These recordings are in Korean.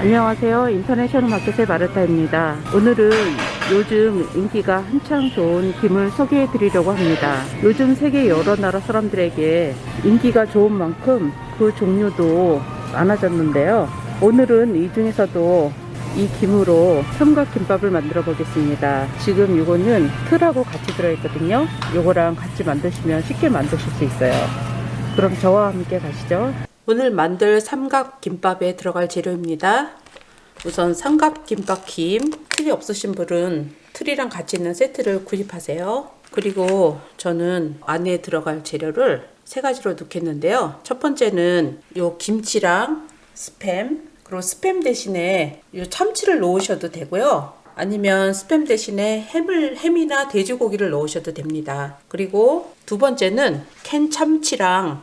안녕하세요. 인터내셔널 마켓의 마르타입니다. 오늘은 요즘 인기가 한창 좋은 김을 소개해 드리려고 합니다. 요즘 세계 여러 나라 사람들에게 인기가 좋은 만큼 그 종류도 많아졌는데요. 오늘은 이 중에서도 이 김으로 삼각김밥을 만들어 보겠습니다. 지금 이거는 틀하고 같이 들어있거든요. 요거랑 같이 만드시면 쉽게 만드실 수 있어요. 그럼 저와 함께 가시죠. 오늘 만들 삼각김밥에 들어갈 재료입니다. 우선 삼각김밥 김, 틀이 없으신 분은 틀이랑 같이 있는 세트를 구입하세요. 그리고 저는 안에 들어갈 재료를 세 가지로 넣겠는데요. 첫 번째는 요 김치랑 스팸, 그리고 스팸 대신에 요 참치를 넣으셔도 되고요. 아니면 스팸 대신에 햄이나 돼지고기를 넣으셔도 됩니다. 그리고 두 번째는 캔 참치랑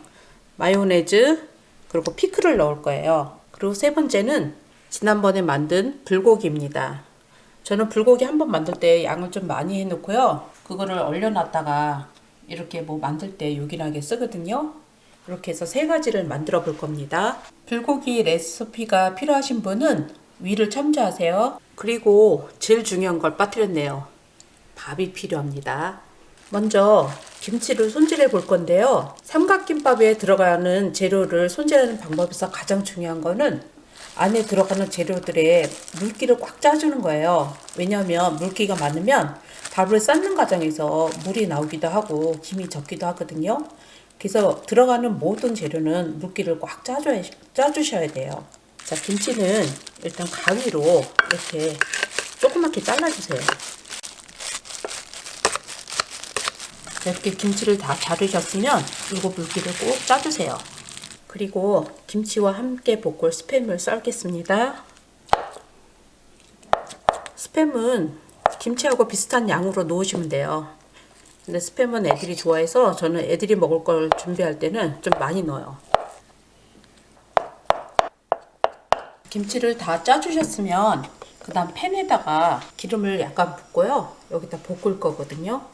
마요네즈, 그리고 피클을 넣을 거예요. 그리고 세 번째는 지난번에 만든 불고기입니다. 저는 불고기 한번 만들 때 양을 좀 많이 해놓고요. 그거를 얼려놨다가 이렇게 뭐 만들 때 요긴하게 쓰거든요. 이렇게 해서 세 가지를 만들어 볼 겁니다. 불고기 레시피가 필요하신 분은 위를 참조하세요. 그리고 제일 중요한 걸 빠뜨렸네요. 밥이 필요합니다. 먼저 김치를 손질해 볼 건데요. 삼각김밥에 들어가는 재료를 손질하는 방법에서 가장 중요한 거는 안에 들어가는 재료들의 물기를 꽉 짜주는 거예요. 왜냐하면 물기가 많으면 밥을 삶는 과정에서 물이 나오기도 하고 김이 젖기도 하거든요. 그래서 들어가는 모든 재료는 물기를 꽉 짜주셔야 돼요. 자, 김치는 일단 가위로 이렇게 조그맣게 잘라주세요. 이렇게 김치를 다 자르셨으면 이거 물기를 꼭 짜주세요. 그리고 김치와 함께 볶을 스팸을 썰겠습니다. 스팸은 김치하고 비슷한 양으로 넣으시면 돼요. 근데 스팸은 애들이 좋아해서 저는 애들이 먹을 걸 준비할 때는 좀 많이 넣어요. 김치를 다 짜주셨으면 그 다음 팬에다가 기름을 약간 붓고요. 여기다 볶을 거거든요.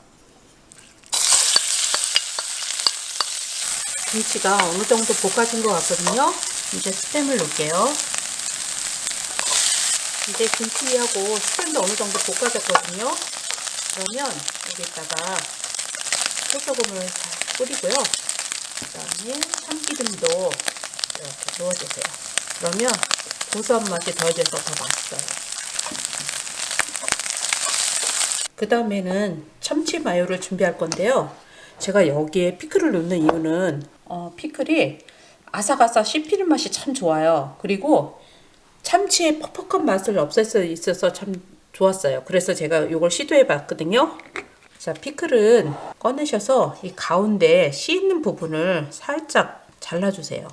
김치가 어느 정도 볶아진 것 같거든요. 이제 스팸을 넣을게요. 이제 김치하고 스팸도 어느 정도 볶아졌거든요. 그러면 여기다가 소소금을 뿌리고요. 그 다음에 참기름도 이렇게 넣어주세요. 그러면 고소한 맛이 더해져서 더 맛있어요. 그 다음에는 참치 마요를 준비할 건데요. 제가 여기에 피클을 넣는 이유는 피클이 아삭아삭 씹히는 맛이 참 좋아요. 그리고 참치의 퍽퍽한 맛을 없앨 수 있어서 참 좋았어요. 그래서 제가 이걸 시도해 봤거든요. 자, 피클은 꺼내셔서 이 가운데 씨 있는 부분을 살짝 잘라주세요.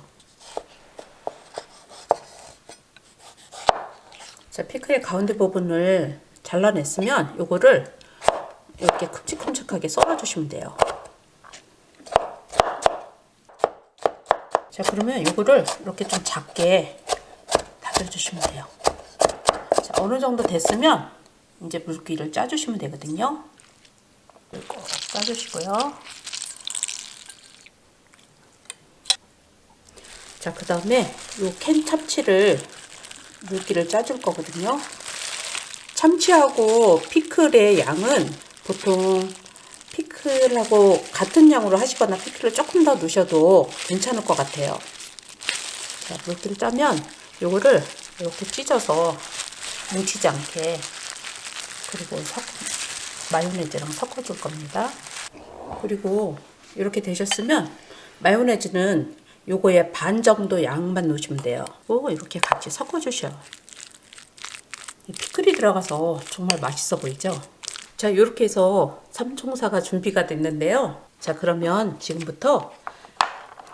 자, 피클의 가운데 부분을 잘라냈으면 요거를 이렇게 큼직큼직하게 썰어주시면 돼요. 자, 그러면 이거를 이렇게 좀 작게 다져주시면 돼요. 자, 어느 정도 됐으면 이제 물기를 짜주시면 되거든요. 꼭 짜주시고요. 자, 그 다음에 요 캔 참치를 물기를 짜줄 거거든요. 참치하고 피클의 양은 보통 피클하고 같은 양으로 하시거나 피클을 조금 더 넣으셔도 괜찮을 것 같아요. 자, 물기를 짜면 요거를 이렇게 찢어서 뭉치지 않게 그리고 마요네즈랑 섞어줄 겁니다. 그리고 이렇게 되셨으면 마요네즈는 요거에 반 정도 양만 넣으시면 돼요. 이렇게 같이 섞어주셔요. 피클이 들어가서 정말 맛있어 보이죠? 자, 이렇게 해서 삼총사가 준비가 됐는데요. 자, 그러면 지금부터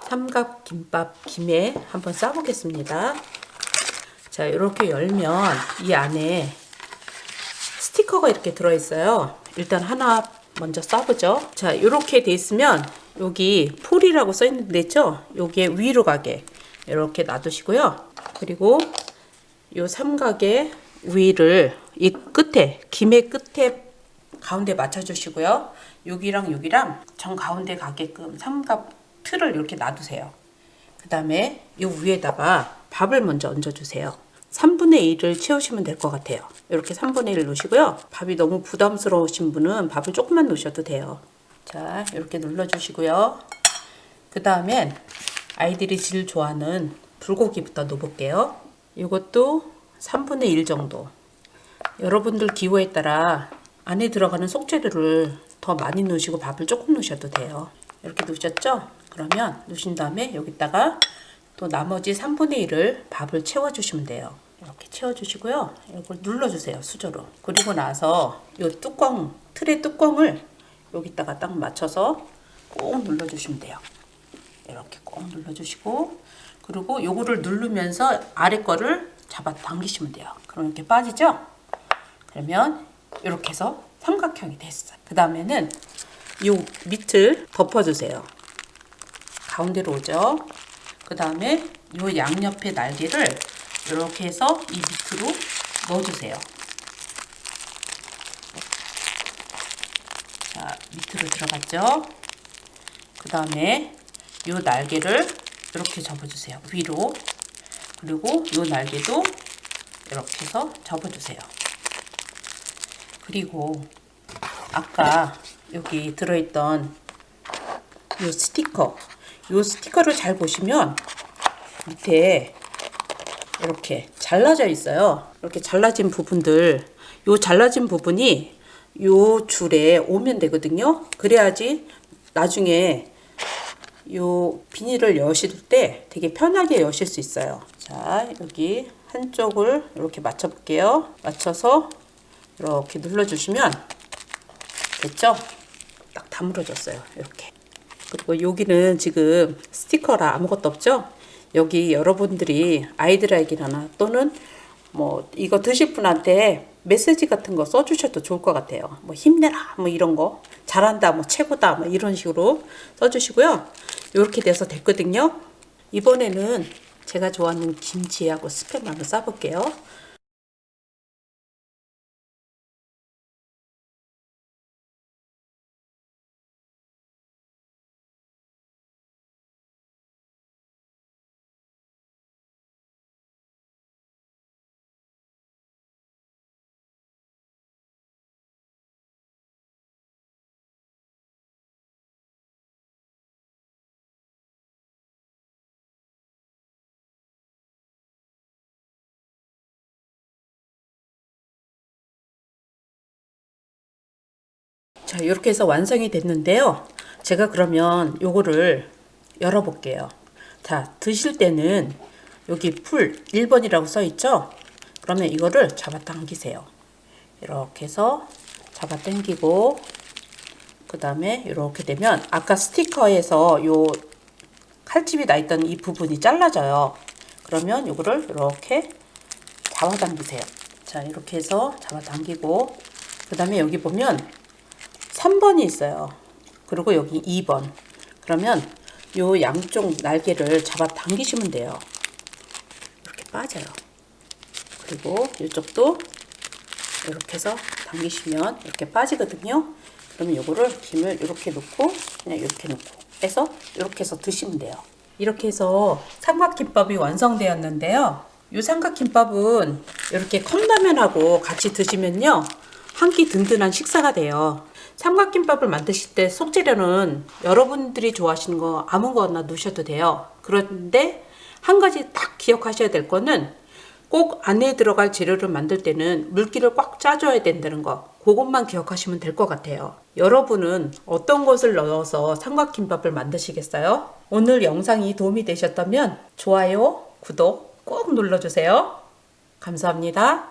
삼각김밥 김에 한번 싸보겠습니다. 자, 이렇게 열면 이 안에 스티커가 이렇게 들어있어요. 일단 하나 먼저 싸보죠. 자, 이렇게 돼 있으면 여기 폴이라고 써 있는 데 있죠? 여기에 위로 가게 이렇게 놔두시고요. 그리고 이 삼각의 위를 이 끝에, 김의 끝에 가운데 맞춰주시고요. 여기랑 정 가운데 가게끔 삼각 틀을 이렇게 놔두세요. 그 다음에 이 위에다가 밥을 먼저 얹어주세요. 3분의 1을 채우시면 될 것 같아요. 이렇게 3분의 1 넣으시고요. 밥이 너무 부담스러우신 분은 밥을 조금만 넣으셔도 돼요. 자, 이렇게 눌러주시고요. 그 다음엔 아이들이 제일 좋아하는 불고기부터 넣어볼게요. 이것도 3분의 1 정도. 여러분들 기호에 따라 안에 들어가는 속재료를 더 많이 넣으시고 밥을 조금 넣으셔도 돼요. 이렇게 넣으셨죠? 그러면 넣으신 다음에 여기다가 또 나머지 3분의 1을 밥을 채워주시면 돼요. 이렇게 채워주시고요. 이걸 눌러주세요. 수저로. 그리고 나서 이 뚜껑, 틀의 뚜껑을 여기다가 딱 맞춰서 꼭 눌러주시면 돼요. 이렇게 꼭 눌러주시고, 그리고 요거를 누르면서 아래 거를 잡아 당기시면 돼요. 그럼 이렇게 빠지죠? 그러면 이렇게 해서 삼각형이 됐어요. 그 다음에는 요 밑을 덮어주세요. 가운데로 오죠? 그 다음에 요 양옆에 날개를 이렇게 해서 이 밑으로 넣어주세요. 자, 밑으로 들어갔죠? 그 다음에 요 날개를 이렇게 접어주세요. 위로. 그리고 요 날개도 이렇게 해서 접어주세요. 그리고 아까 여기 들어있던 요 스티커를 잘 보시면 밑에 이렇게 잘라져 있어요. 이렇게 잘라진 부분들, 요 잘라진 부분이 요 줄에 오면 되거든요. 그래야지 나중에 요 비닐을 여실 때 되게 편하게 여실 수 있어요. 자, 여기 한쪽을 이렇게 맞춰 볼게요. 맞춰서 이렇게 눌러주시면 됐죠? 딱 다물어졌어요. 이렇게. 그리고 여기는 지금 스티커라 아무것도 없죠? 여기 여러분들이 아이들에게나 또는 뭐 이거 드실 분한테 메시지 같은 거 써주셔도 좋을 것 같아요. 뭐 힘내라 뭐 이런 거, 잘한다 뭐 최고다 뭐 이런 식으로 써주시고요. 이렇게 돼서 됐거든요. 이번에는 제가 좋아하는 김치하고 스팸 한번 싸볼게요. 자, 이렇게 해서 완성이 됐는데요. 제가 그러면 요거를 열어볼게요. 자, 드실 때는 여기 풀 1번이라고 써 있죠? 그러면 이거를 잡아 당기세요. 이렇게 해서 잡아 당기고, 그 다음에 이렇게 되면 아까 스티커에서 요 칼집이 나 있던 이 부분이 잘라져요. 그러면 요거를 이렇게 잡아 당기세요. 자, 이렇게 해서 잡아 당기고, 그 다음에 여기 보면 3번이 있어요. 그리고 여기 2번. 그러면 요 양쪽 날개를 잡아 당기시면 돼요. 이렇게 빠져요. 그리고 이쪽도 이렇게 해서 당기시면 이렇게 빠지거든요. 그러면 요거를 김을 이렇게 놓고 그냥 이렇게 놓고 해서 이렇게 해서 드시면 돼요. 이렇게 해서 삼각김밥이 완성되었는데요. 이 삼각김밥은 이렇게 컵라면하고 같이 드시면요, 한 끼 든든한 식사가 돼요. 삼각김밥을 만드실 때 속재료는 여러분들이 좋아하시는 거 아무거나 넣으셔도 돼요. 그런데 한 가지 딱 기억하셔야 될 거는 꼭 안에 들어갈 재료를 만들 때는 물기를 꽉 짜줘야 된다는 거, 그것만 기억하시면 될 것 같아요. 여러분은 어떤 것을 넣어서 삼각김밥을 만드시겠어요? 오늘 영상이 도움이 되셨다면 좋아요, 구독 꼭 눌러주세요. 감사합니다.